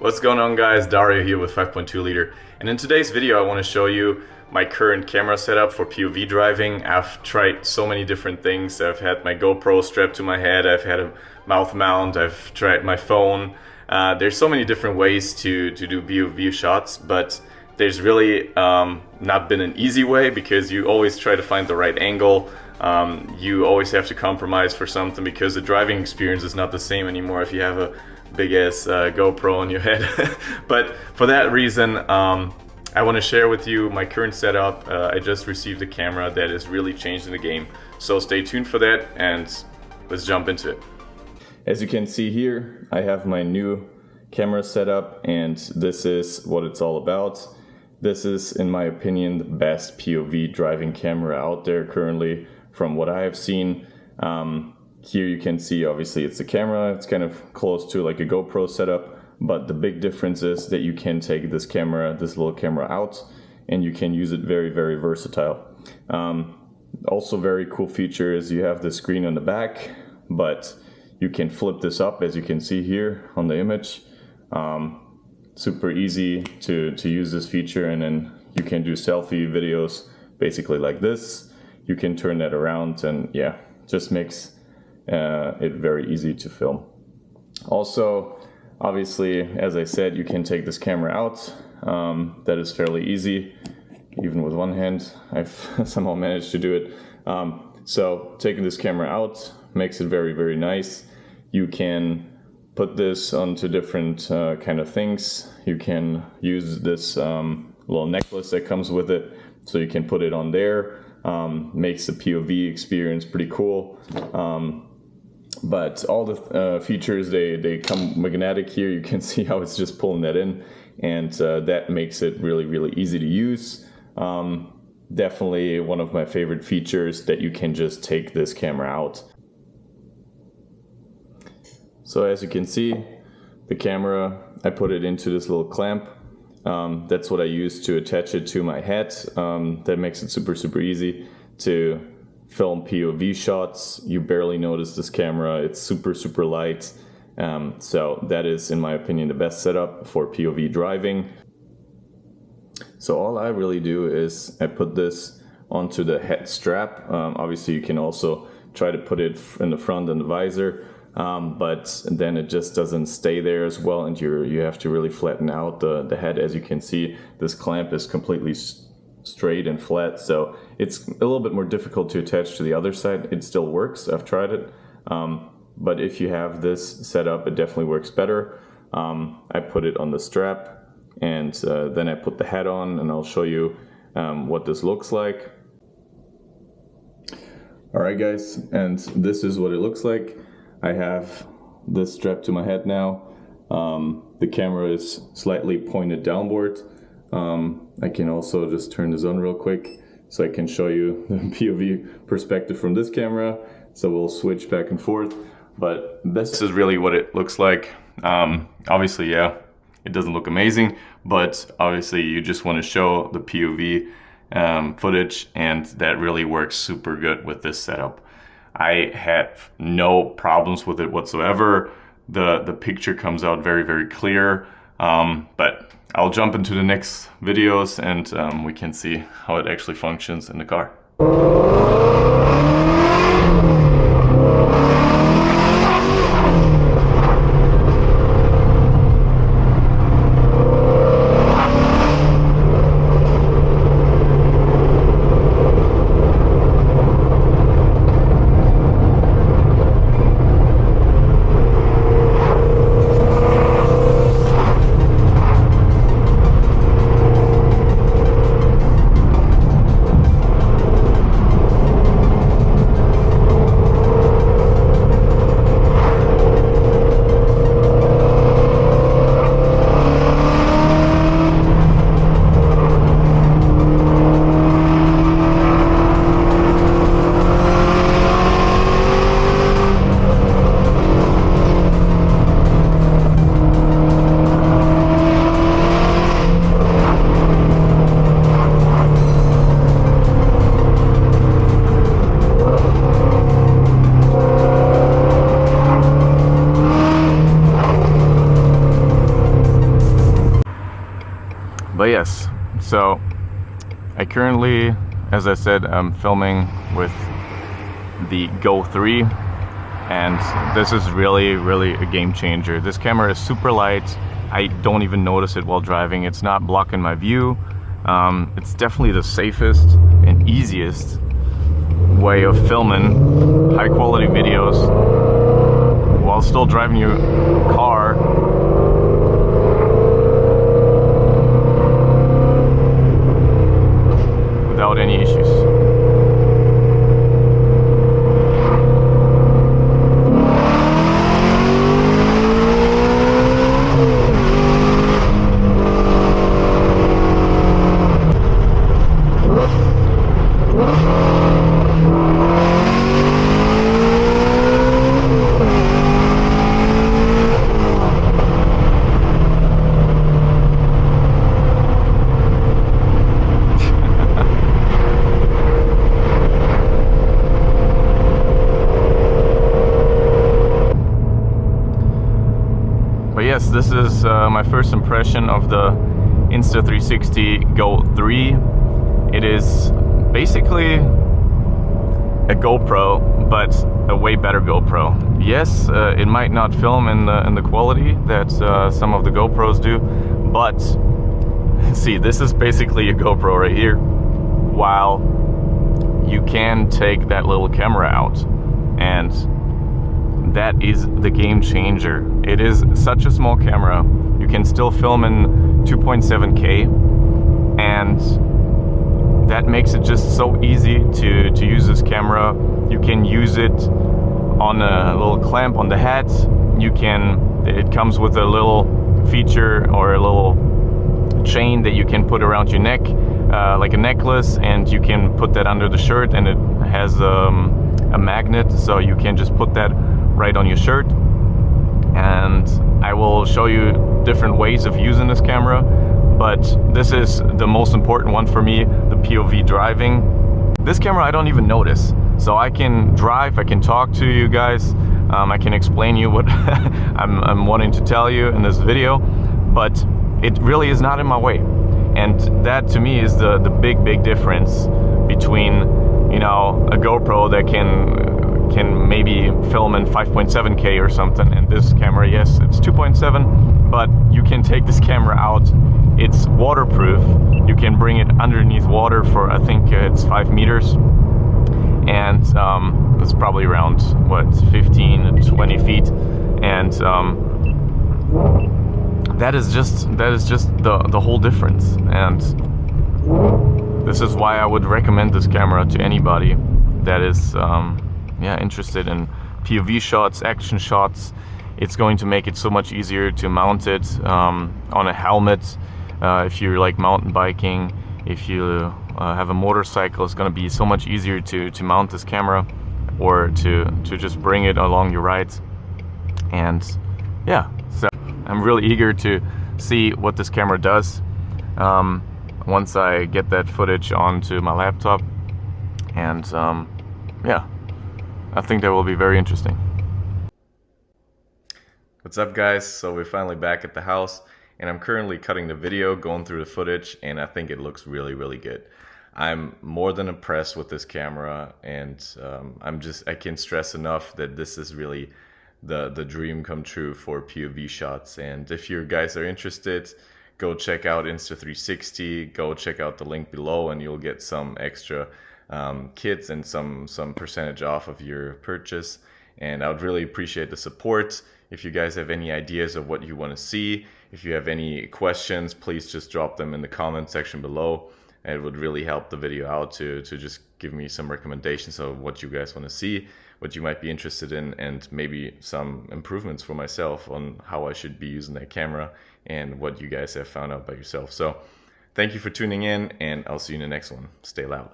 What's going on, guys? Dario here with 5.2 liter, and in today's video I want to show you my current camera setup for POV driving. I've tried so many different things. I've had my GoPro strapped to my head, I've had a mouth mount, I've tried my phone. There's so many different ways to do POV shots, but there's really not been an easy way, because you always try to find the right angle. You always have to compromise for something, because the driving experience is not the same anymore if you have a big ass GoPro on your head. But for that reason, I want to share with you my current setup. I just received a camera that is really changing the game, so stay tuned for that and let's jump into it. As you can see here, I have my new camera setup, and this is what it's all about. This is, in my opinion, the best POV driving camera out there currently from what I have seen. Here you can see, obviously it's a camera, it's kind of close to like a GoPro setup, but the big difference is that you can take this little camera out, and you can use it very, very versatile. Also very cool feature is you have the screen on the back, but you can flip this up, as you can see here on the image. Super easy to use this feature, and then you can do selfie videos basically like this. You can turn that around, and yeah, just makes it very easy to film. Also, obviously, as I said, you can take this camera out. That is fairly easy, even with one hand. I've somehow managed to do it. So taking this camera out makes it very, very nice. You can put this onto different kind of things. You can use this little necklace that comes with it, so you can put it on there. Makes the POV experience pretty cool. But all the features, they come magnetic here. You can see how it's just pulling that in, and that makes it really, really easy to use. Definitely one of my favorite features, that you can just take this camera out. So as you can see, the camera, I put it into this little clamp. That's what I use to attach it to my head. That makes it super, super easy to film POV shots. You barely notice this camera. It's super, super light. So that is, in my opinion, the best setup for POV driving. So all I really do is I put this onto the head strap. Obviously you can also try to put it in the front and the visor, but then it just doesn't stay there as well, and you have to really flatten out the head. As you can see, this clamp is completely straight and flat, so it's a little bit more difficult to attach to the other side. It still works, I've tried it, but if you have this set up, it definitely works better. I put it on the strap, and then I put the head on, and I'll show you what this looks like. Alright guys, and this is what it looks like. I have this strapped to my head now. The camera is slightly pointed downward. I can also just turn this on real quick so I can show you the POV perspective from this camera. So we'll switch back and forth, but this is really what it looks like. Obviously, yeah, it doesn't look amazing, but obviously you just want to show the POV footage, and that really works super good with this setup. I had no problems with it whatsoever. The picture comes out very, very clear, but I'll jump into the next videos, and we can see how it actually functions in the car. But yes, so I currently, as I said, I'm filming with the GO3, and this is really a game changer. This camera is super light. I don't even notice it while driving. It's not blocking my view. It's definitely the safest and easiest way of filming high quality videos while still driving your car. Without any issues. But yes, this is my first impression of the Insta360 GO3. It is basically a GoPro, but a way better GoPro. Yes, it might not film in the quality that some of the GoPros do, but see, this is basically a GoPro right here, while you can take that little camera out, and that is the game changer. It is such a small camera. You can still film in 2.7K, and that makes it just so easy to use this camera. You can use it on a little clamp on the head. It comes with a little feature or a little chain that you can put around your neck, like a necklace, and you can put that under the shirt, and it has a magnet, so you can just put that right on your shirt. And I will show you different ways of using this camera, but this is the most important one for me, the POV driving. This camera I don't even notice, so I can drive, I can talk to you guys, I can explain you what I'm wanting to tell you in this video, but it really is not in my way. And that to me is the big difference between, you know, a GoPro that can maybe film in 5.7K or something, and this camera, yes, it's 2.7, but you can take this camera out. It's waterproof. You can bring it underneath water for, I think it's 5 meters, and it's probably around what, 15 to 20 feet, and that is just the whole difference. And this is why I would recommend this camera to anybody that is interested in POV shots, action shots. It's going to make it so much easier to mount it on a helmet. If you're like mountain biking, if you have a motorcycle, it's going to be so much easier to mount this camera, or to just bring it along your rides. And yeah, so I'm really eager to see what this camera does once I get that footage onto my laptop. And yeah, I think that will be very interesting. What's up, guys? So we're finally back at the house, and I'm currently cutting the video, going through the footage, and I think it looks really good. I'm more than impressed with this camera, and I can't stress enough that this is really the dream come true for POV shots. And if you guys are interested, go check out Insta360, go check out the link below, and you'll get some extra kits and some percentage off of your purchase. And I would really appreciate the support. If you guys have any ideas of what you want to see, if you have any questions, please just drop them in the comment section below. And it would really help the video out to just give me some recommendations of what you guys want to see, what you might be interested in, and maybe some improvements for myself on how I should be using that camera and what you guys have found out by yourself. So thank you for tuning in, and I'll see you in the next one. Stay loud.